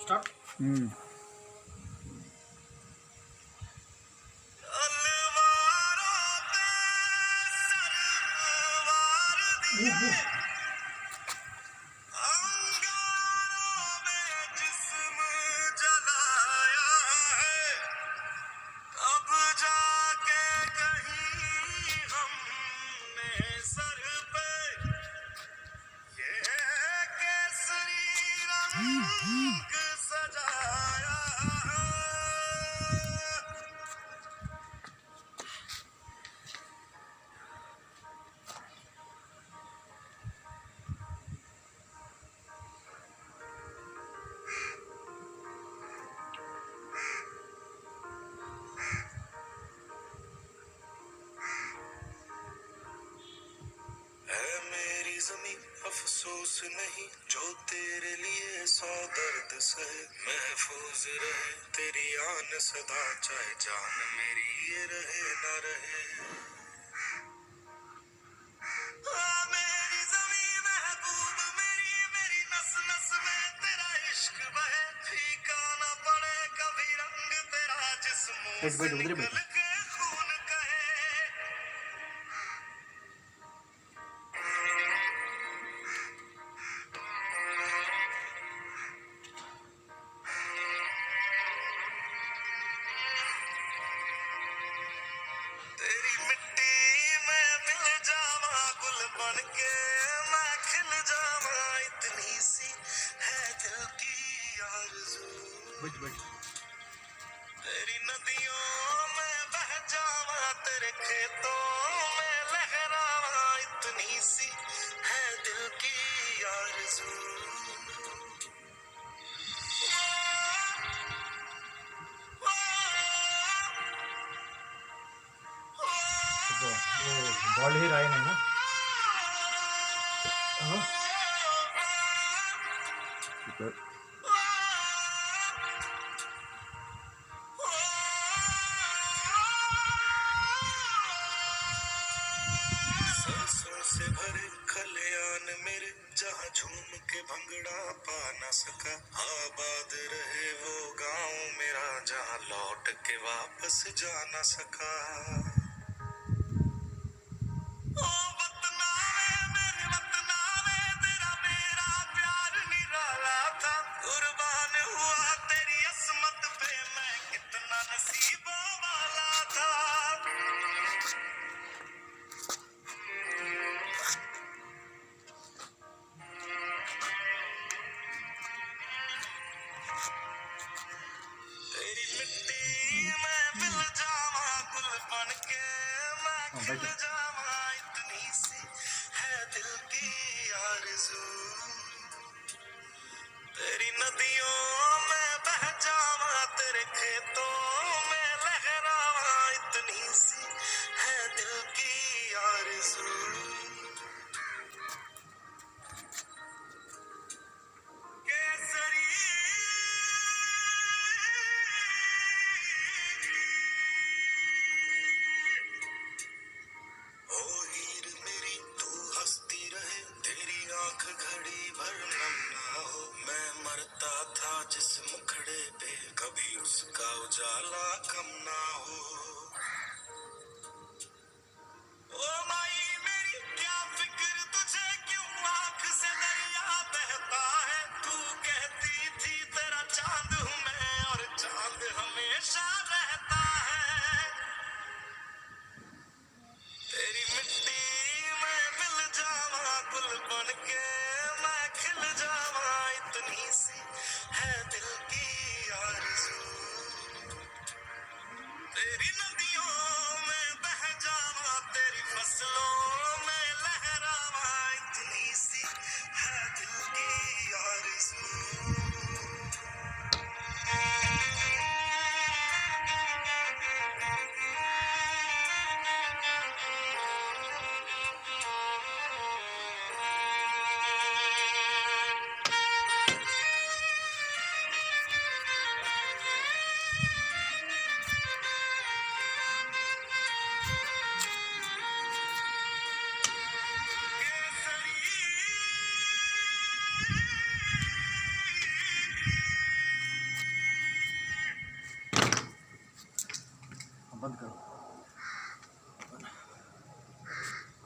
Start. अफसोस नहीं जो तेरे लिए 100 दर्द सहे, महफूज रहे तेरी आन सदा, चाहे जान मेरी ये रहे ना रहे। मेरी ज़मीं महबूब मेरी, मेरी नस नस में तेरा इश्क बहे, फीका ना पड़े कभी रंग तेरा जिस्मों से निकल के खून कहे। तेरी मिट्टी में मिल जावा गुल बनके मैं खिल जावा, इतनी सी है दिल की आरज़ू। तेरी नदियों में बह जावा, तेरे खेतों में लहरावा, इतनी सी है दिल की आरज़ू। बॉल ही राय नहीं ना। सरसों से भरे खलियान मेरे, जहाँ झूम के भंगड़ा पा न सका, आबाद रहे वो गांव मेरा, जहाँ लौट के वापस जा न सका। ओ वतना मेरे वतना में तेरा मेरा प्यार निराला था, कुर्बान हुआ तेरी अस्मत पे मैं कितना नसीबों वाला था। तेरी मिट्टी में मिल जावा गुल बनके मैं खिल जावा, इतनी सी है दिल की आरज़ू। तेरी नदियों में बह जावा, तेरे खेतों में लहरावा, इतनी सी है दिल की आरज़ू। केसरी ओ हीर मेरी तू हंसती रहे, तेरी आंख घड़ी भर नम ना हो, मैं मरता था जिस मुखड़े पे कभी उसका उजाला कम ना हो। ओ माई मेरी क्या फिक्र तुझे, क्यों आंख से दरिया बहता है, तू कहती थी तेरा चांद हूँ मैं और चांद हमेशा रहता है। तेरी मिट्टी में मिल जावा गुल बनके मैं खिल जावा, इतनी सी है दिल की आरज़ू। तेरी नदियों में बह जावा, तेरी फसलों में लहरावा, इतनी सी है दिल की आरज़ू।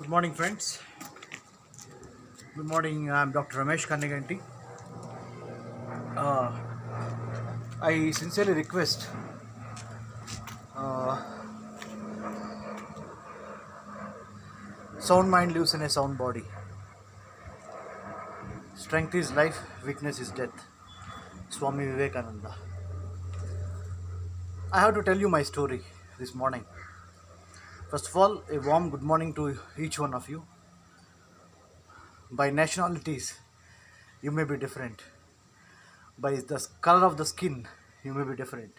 Good morning, friends. Good morning. I'm Dr. Ramesh Kanniganti. Uh, I sincerely request sound mind lives in a sound body. Strength is life, weakness is death. Swami Vivekananda. I have to tell you my story this morning. First of all, a warm good morning to each one of you. By nationalities, you may be different. By the color of the skin, you may be different.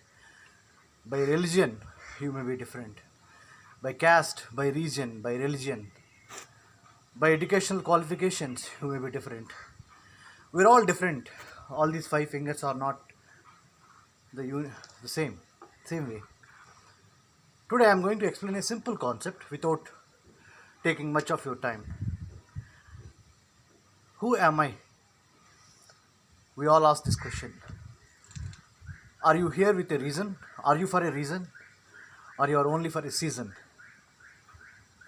By religion, you may be different. By caste, by region, by religion, by educational qualifications, you may be different. We're all different. All these five fingers are not the same way. Today I'm going to explain a simple concept without taking much of your time. Who am I? We all ask this question. Are you here with a reason? Are you for a reason? Or you are only for a season?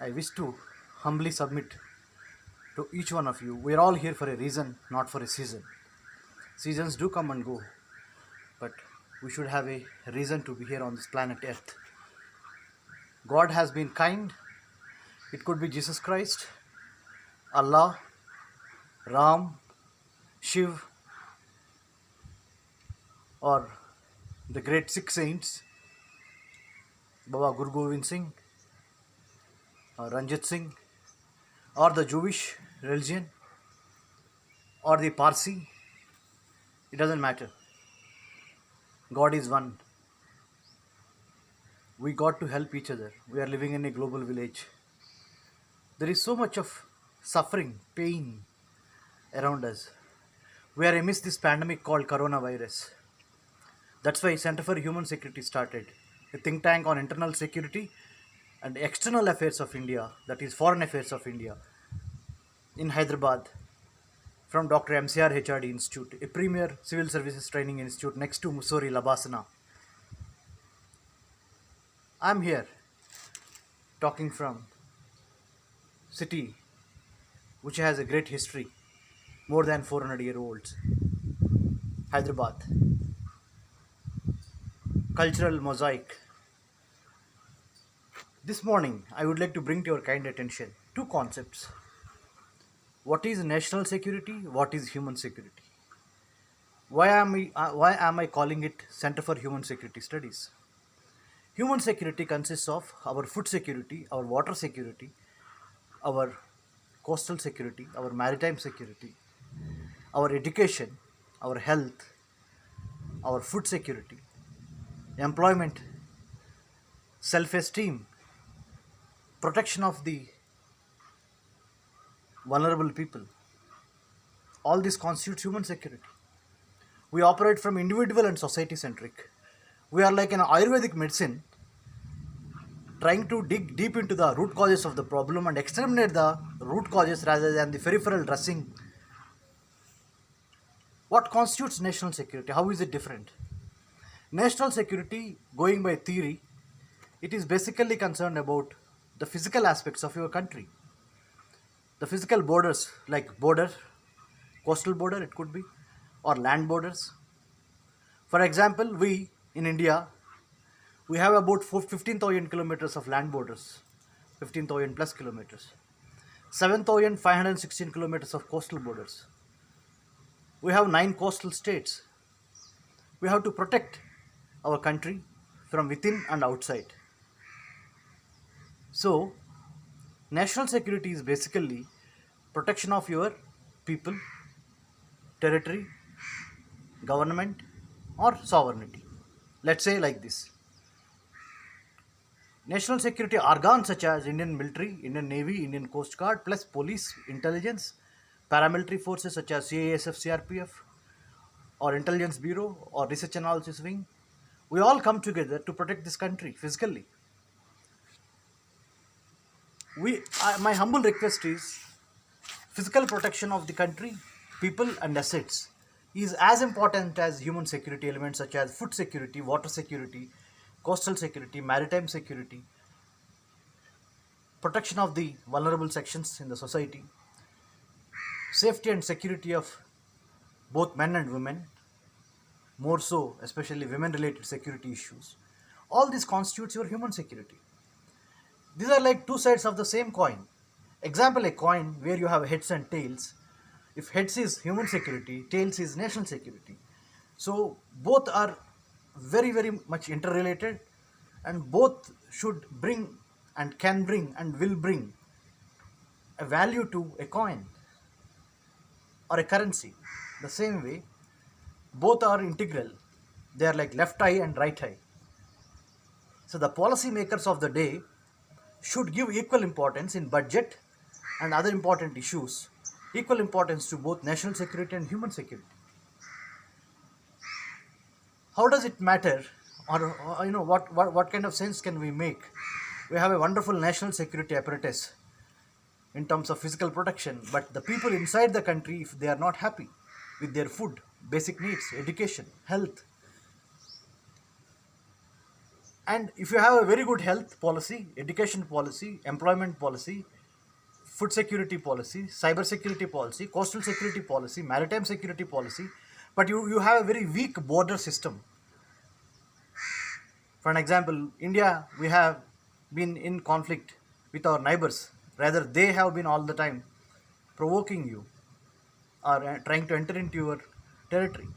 I wish to humbly submit to each one of you. We're all here for a reason, not for a season. Seasons do come and go, but we should have a reason to be here on this planet Earth. God has been kind. It could be Jesus Christ, Allah, Ram, Shiv, or the great Sikh saints, Baba Guru Gobind Singh, or Ranjit Singh, or the Jewish religion, or the Parsi. It doesn't matter. God is one. We got to help each other. We are living in a global village. There is so much of suffering, pain around us. We are amidst this pandemic called coronavirus. That's why Center for Human Security started, a think tank on internal security and external affairs of India, that is foreign affairs of India, in Hyderabad, from Dr. MCR HRD Institute, a premier civil services training institute next to Mussoorie Labasana. I'm here talking from city which has a great history, more than 400-year-olds, Hyderabad. Cultural mosaic. This morning, I would like to bring to your kind attention two concepts. What is national security? What is human security? Why am I calling it Center for Human Security Studies? Human security consists of our food security, our water security, our coastal security, our maritime security, our education, our health, our food security, employment, self-esteem, protection of the vulnerable people. All this constitutes human security. We operate from individual and society centric. We are like an Ayurvedic medicine trying to dig deep into the root causes of the problem and exterminate the root causes rather than the peripheral dressing. What constitutes national security? How is it different? National security, going by theory, it is basically concerned about the physical aspects of your country. The physical borders, like border, coastal border it could be, or land borders. For example, we in India, we have about 15,000 kilometers of land borders, 15,000 plus kilometers, 7,516 kilometers of coastal borders. We have 9 coastal states. We have to protect our country from within and outside. So, national security is basically protection of your people, territory, government, or sovereignty. Let's say like this. National security organs such as Indian military, Indian Navy, Indian Coast Guard, plus police, intelligence, paramilitary forces such as CASF, CRPF, or intelligence bureau, or research analysis wing, we all come together to protect this country physically. My humble request is physical protection of the country, people and assets is as important as human security elements such as food security, water security, coastal security, maritime security, protection of the vulnerable sections in the society, safety and security of both men and women, more so, especially women related security issues. All this constitutes your human security. These are like two sides of the same coin. Example, a coin where you have heads and tails. If heads is human security, tails is national security. So both are very, very much interrelated, and both should bring and can bring and will bring a value to a coin or a currency. The same way, both are integral. They are like left eye and right eye. So the policy makers of the day should give equal importance in budget and other important issues, equal importance to both national security and human security. How does it matter, or what kind of sense can we make? We have a wonderful national security apparatus in terms of physical protection, but the people inside the country, if they are not happy with their food, basic needs, education, health, and if you have a very good health policy, education policy, employment policy, food security policy, cyber security policy, coastal security policy, maritime security policy, but you have a very weak border system. For an example, India, we have been in conflict with our neighbors. Rather, they have been all the time provoking you or trying to enter into your territory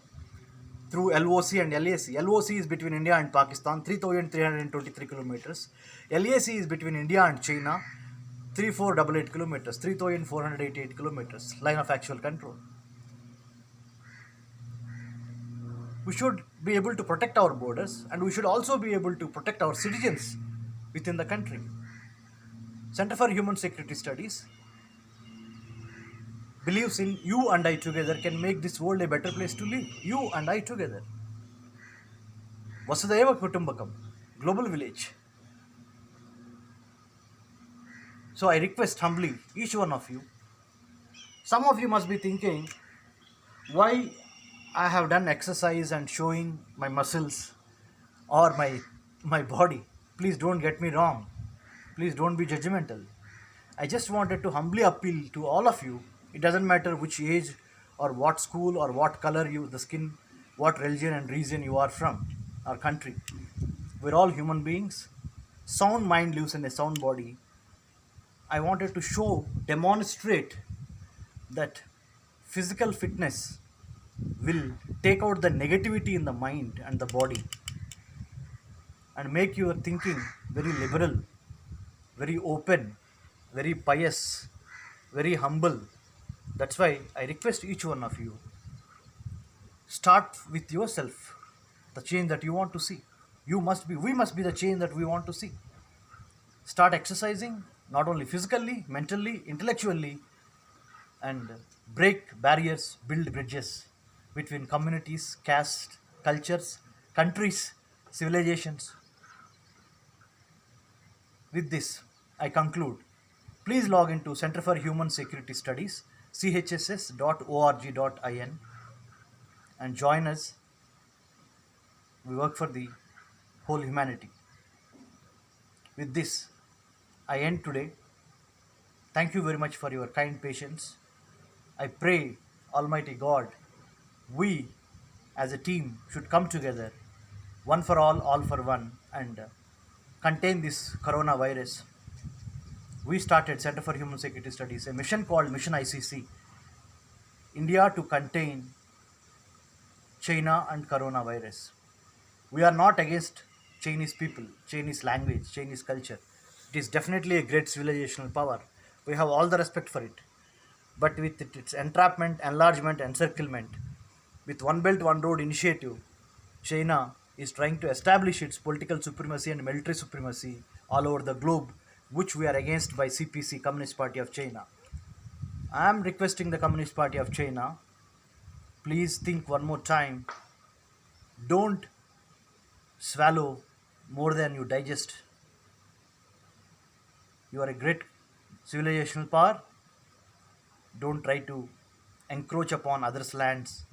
through LOC and LAC. LOC is between India and Pakistan, 3,323 kilometers. LAC is between India and China, 3,488 kilometers, 3,488 kilometers, line of actual control. We should be able to protect our borders, and we should also be able to protect our citizens within the country. Center for Human Security Studies believes in you and I together can make this world a better place to live. You and I together. Vasudhaiva Kutumbakam, global village. So I request humbly each one of you. Some of you must be thinking, why I have done exercise and showing my muscles or my body. Please don't get me wrong. Please don't be judgmental. I just wanted to humbly appeal to all of you. It doesn't matter which age or what school or what color the skin, what religion and region you are from, our country. We're all human beings. Sound mind lives in a sound body. I wanted to demonstrate that physical fitness will take out the negativity in the mind and the body and make your thinking very liberal, very open, very pious, very humble. That's why I request each one of you, start with yourself, the change that you want to see. We must be the change that we want to see. Start exercising, not only physically, mentally, intellectually, and break barriers, build bridges between communities, caste, cultures, countries, civilizations. With this, I conclude. Please log into Center for Human Security Studies, chss.org.in, and join us. We work for the whole humanity. With this, I end today. Thank you very much for your kind patience. I pray, Almighty God, we as a team should come together, one for all for one, and contain this coronavirus. We started Center for Human Security Studies, a mission called Mission ICC, India to contain China and coronavirus. We are not against Chinese people, Chinese language, Chinese culture. It is definitely a great civilizational power. We have all the respect for it. But with its entrapment, enlargement, encirclement, with One Belt, One Road initiative, China is trying to establish its political supremacy and military supremacy all over the globe, which we are against by CPC, Communist Party of China. I am requesting the Communist Party of China, please think one more time. Don't swallow more than you digest. You are a great civilizational power. Don't try to encroach upon others' lands.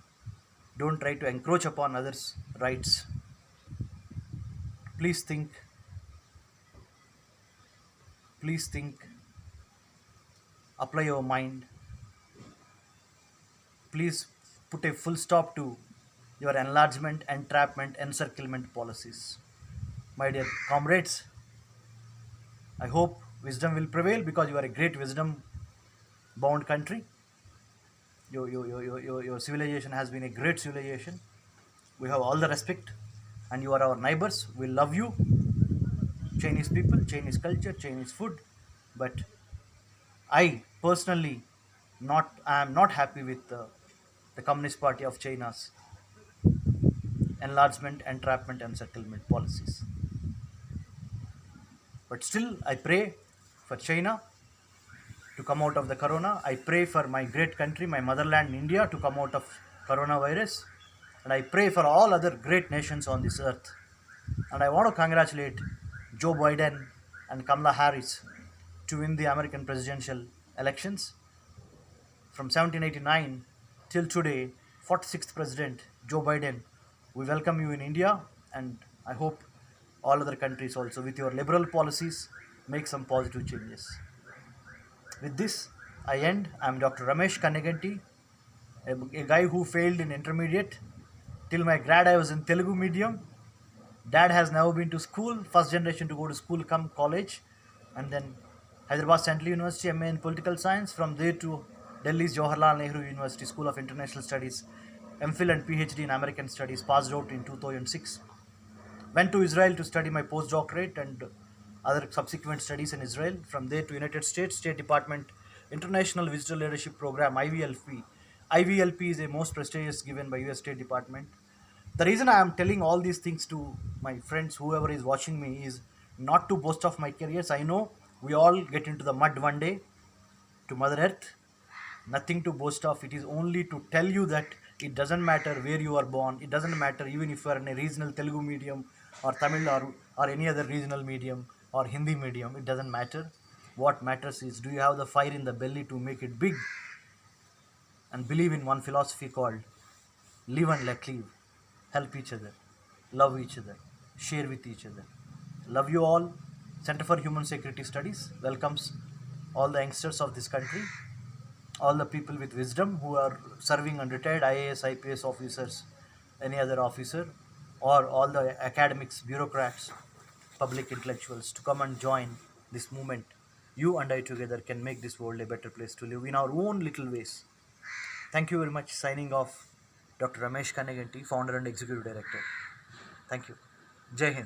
Don't try to encroach upon others' rights. Please think. please think, apply your mind, please put a full stop to your enlargement, entrapment, encirclement policies. My dear comrades, I hope wisdom will prevail because you are a great wisdom bound country. Your civilization has been a great civilization. We have all the respect, and you are our neighbors. We love you, Chinese people, Chinese culture, Chinese food. But I personally I am not happy with the Communist Party of China's enlargement, entrapment, and settlement policies. But still, I pray for China to come out of the corona. I pray for my great country, my motherland, India, to come out of coronavirus. And I pray for all other great nations on this earth. And I want to congratulate Joe Biden and Kamala Harris to win the American presidential elections. From 1789 till today, 46th President Joe Biden, we welcome you in India, and I hope all other countries also, with your liberal policies, make some positive changes. With this, I end. I am Dr. Ramesh Kanneganti, a guy who failed in intermediate. Till my grad, I was in Telugu medium. Dad has never been to school, first generation to go to school come college, and then Hyderabad Central University, MA in Political Science. From there to Delhi's Jawaharlal Nehru University School of International Studies, MPhil and PhD in American Studies, passed out in 2006. Went to Israel to study my postdoctorate and other subsequent studies in Israel. From there to United States, State Department International Visitor Leadership Program, IVLP. IVLP is a most prestigious given by US State Department. The reason I am telling all these things to my friends, whoever is watching me, is not to boast of my careers. I know we all get into the mud one day, to Mother Earth. Nothing to boast of. It is only to tell you that it doesn't matter where you are born. It doesn't matter even if you are in a regional Telugu medium or Tamil or any other regional medium or Hindi medium. It doesn't matter. What matters is, do you have the fire in the belly to make it big and believe in one philosophy called live and let live. Help each other, love each other, share with each other. Love you all. Center for Human Security Studies welcomes all the youngsters of this country, all the people with wisdom who are serving and retired IAS, IPS officers, any other officer, or all the academics, bureaucrats, public intellectuals to come and join this movement. You and I together can make this world a better place to live in our own little ways. Thank you very much. Signing off, Dr. Ramesh Kanneganti, Founder and Executive Director. Thank you. Jai Hind.